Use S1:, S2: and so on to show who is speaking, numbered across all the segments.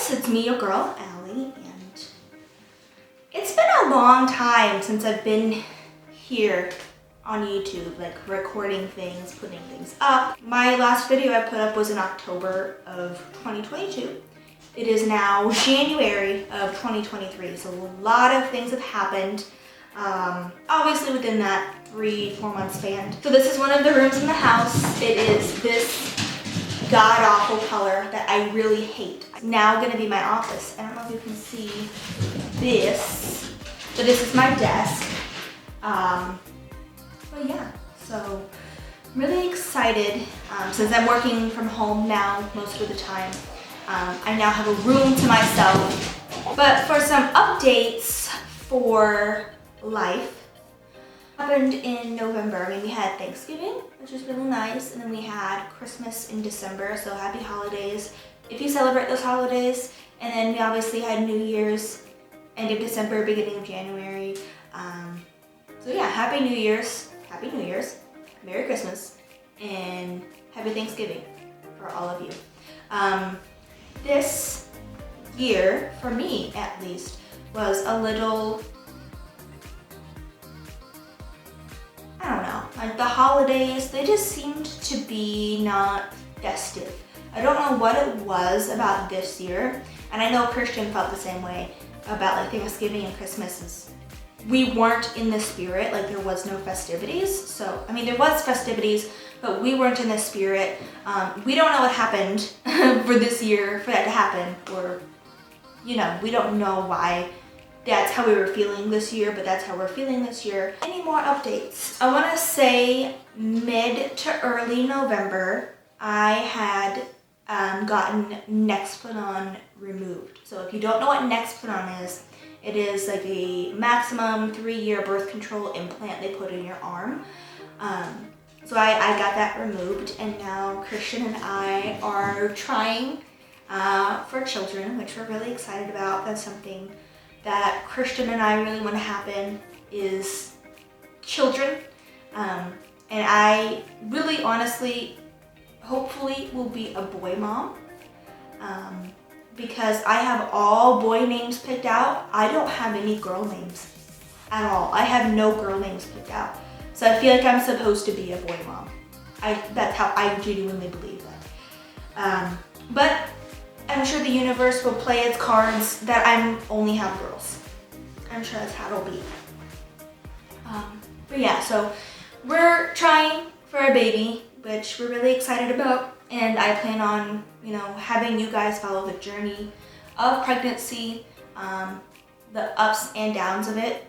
S1: guys, it's me, your girl, Allie, and it's been a long time since I've been here on YouTube, like recording things, putting things up. My last video I put up was in October of 2022. It is now January of 2023, so a lot of things have happened, obviously within that 3-4 month span. So this is one of the rooms in the house. It is this god-awful color that I really hate. It's now gonna be my office. I don't know if you can see this, but this is my desk. But yeah, so I'm really excited since I'm working from home now most of the time. I now have a room to myself. But for some updates for life, happened in November. I mean, we had Thanksgiving, which was really nice, and then we had Christmas in December, so happy holidays if you celebrate those holidays. And then we obviously had New Year's, end of December, beginning of January. So yeah, happy New Year's, Merry Christmas, and Happy Thanksgiving for all of you. This year, for me at least, was a little, I don't know, like the holidays, they just seemed to be not festive. I don't know what it was about this year, and I know Christian felt the same way about like Thanksgiving and Christmas. We weren't in the spirit, like there was no festivities. So, I mean, there was festivities, but we weren't in the spirit. We don't know what happened for this year for that to happen, or, you know, we don't know why that's how we were feeling this year, but that's how we're feeling this year. Any more updates? I want to say mid to early November, I had gotten Nexplanon removed. So if you don't know what Nexplanon is, it is like a maximum 3-year birth control implant they put in your arm. So I got that removed, and now Christian and I are trying for children, which we're really excited about. That's something that Christian and I really want to happen, is children. And I really honestly, hopefully will be a boy mom. Because I have all boy names picked out. I don't have any girl names at all. I have no girl names picked out. So I feel like I'm supposed to be a boy mom. That's how I genuinely believe that. But I'm sure the universe will play its cards that I only have girls. I'm sure that's how it'll be. But yeah, so we're trying for a baby, which we're really excited about. And I plan on, you know, having you guys follow the journey of pregnancy, the ups and downs of it,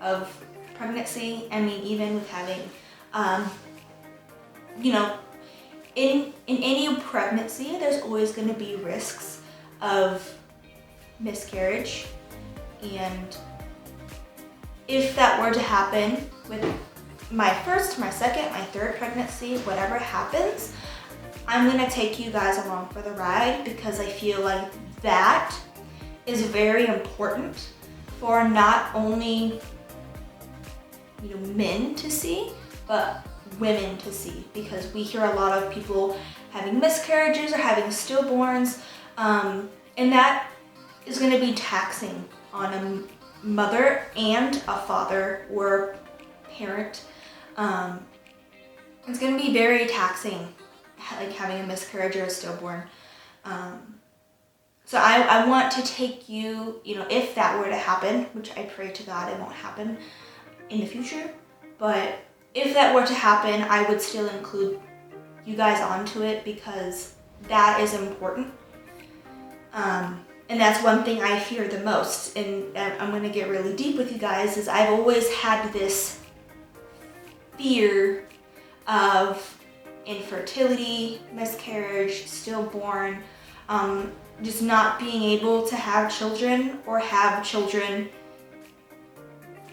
S1: of pregnancy. I mean, even with having, you know, in any pregnancy, there's always going to be risks of miscarriage. And if that were to happen with my first, my second, my third pregnancy, whatever happens, I'm gonna take you guys along for the ride, because I feel like that is very important for not only, you know, men to see, but women to see, because we hear a lot of people having miscarriages or having stillborns, and that is gonna be taxing on a mother and a father or parent. It's gonna be very taxing, like having a miscarriage or a stillborn. So I want to take you, you know, if that were to happen, which I pray to God it won't happen in the future, but if that were to happen, I would still include you guys onto it, because that is important. And that's one thing I fear the most, and I'm gonna get really deep with you guys, is I've always had this fear of infertility, miscarriage, stillborn, just not being able to have children, or have children,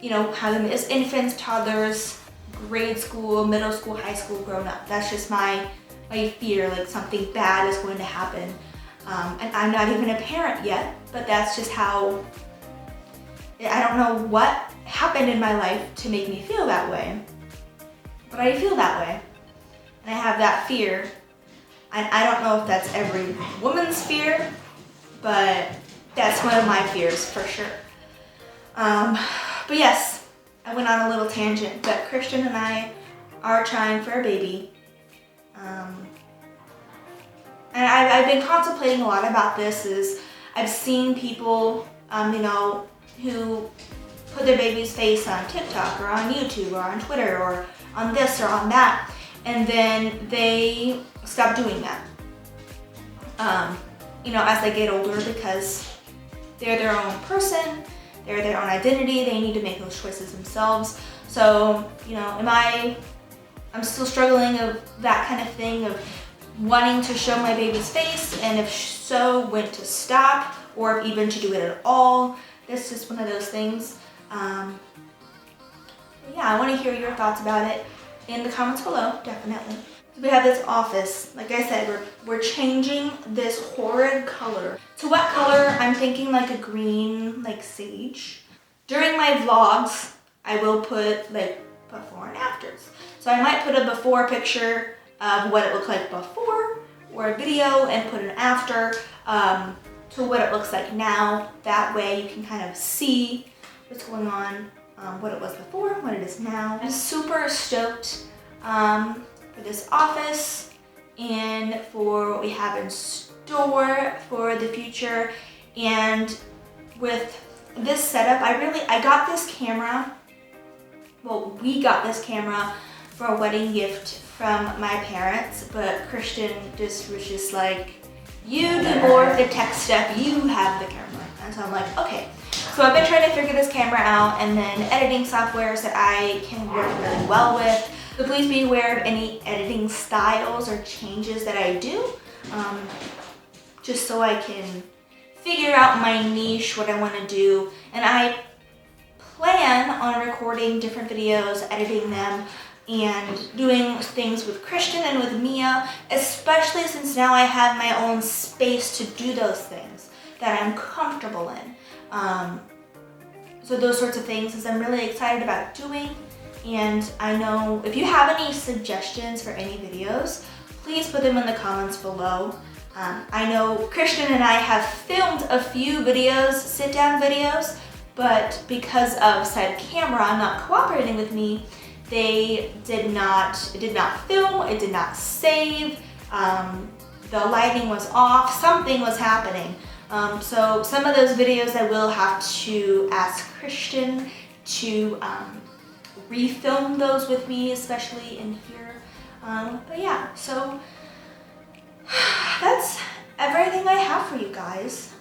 S1: you know, have them as infants, toddlers, grade school, middle school, high school, grown up. That's just my fear, like something bad is going to happen. And I'm not even a parent yet, but that's just how, I don't know what happened in my life to make me feel that way, but I feel that way. And I have that fear. And I don't know if that's every woman's fear, but that's one of my fears for sure. But yes, I went on a little tangent, but Christian and I are trying for a baby. And I've been contemplating a lot about this. Is I've seen people, who put their baby's face on TikTok or on YouTube or on Twitter or on this or on that, and then they stop doing that. As they get older, because they're their own person, they're their own identity, they need to make those choices themselves. So, I'm still struggling of that kind of thing of wanting to show my baby's face, and if so, when to stop, or even to do it at all. That's just one of those things. I want to hear your thoughts about it in the comments below, definitely. So we have this office. Like I said, we're changing this horrid color. To what color? I'm thinking like a green, like sage. During my vlogs, I will put like before and afters. So I might put a before picture of what it looked like before, or a video, and put an after to what it looks like now. That way you can kind of see what's going on, what it was before, what it is now. I'm super stoked for this office and for what we have in store for the future. And with this setup, I got this camera. Well, we got this camera for a wedding gift from my parents, but Christian was just like, you do more of the tech stuff, you have the camera. And so I'm like, okay. So I've been trying to figure this camera out, and then editing softwares that I can work really well with. So please be aware of any editing styles or changes that I do, just so I can figure out my niche, what I want to do. And I plan on recording different videos, editing them, and doing things with Christian and with Mia, especially since now I have my own space to do those things that I'm comfortable in. So those sorts of things is I'm really excited about doing. And I know if you have any suggestions for any videos, please put them in the comments below. I know Christian and I have filmed a few videos, sit-down videos, but because of said camera not cooperating with me, it did not film, it did not save, the lighting was off, something was happening. So some of those videos I will have to ask Christian to refilm those with me, especially in here. But yeah, so that's everything I have for you guys.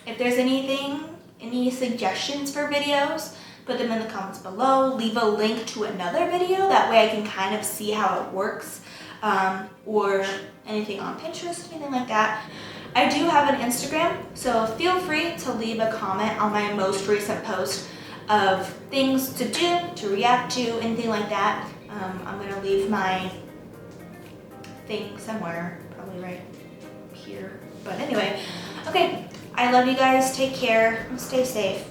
S1: If there's any suggestions for videos, put them in the comments below. Leave a link to another video, that way I can kind of see how it works, or anything on Pinterest, anything like that. I do have an Instagram, so feel free to leave a comment on my most recent post of things to do, to react to, anything like that. I'm gonna leave my thing somewhere, probably right here. But anyway, okay, I love you guys, take care, stay safe.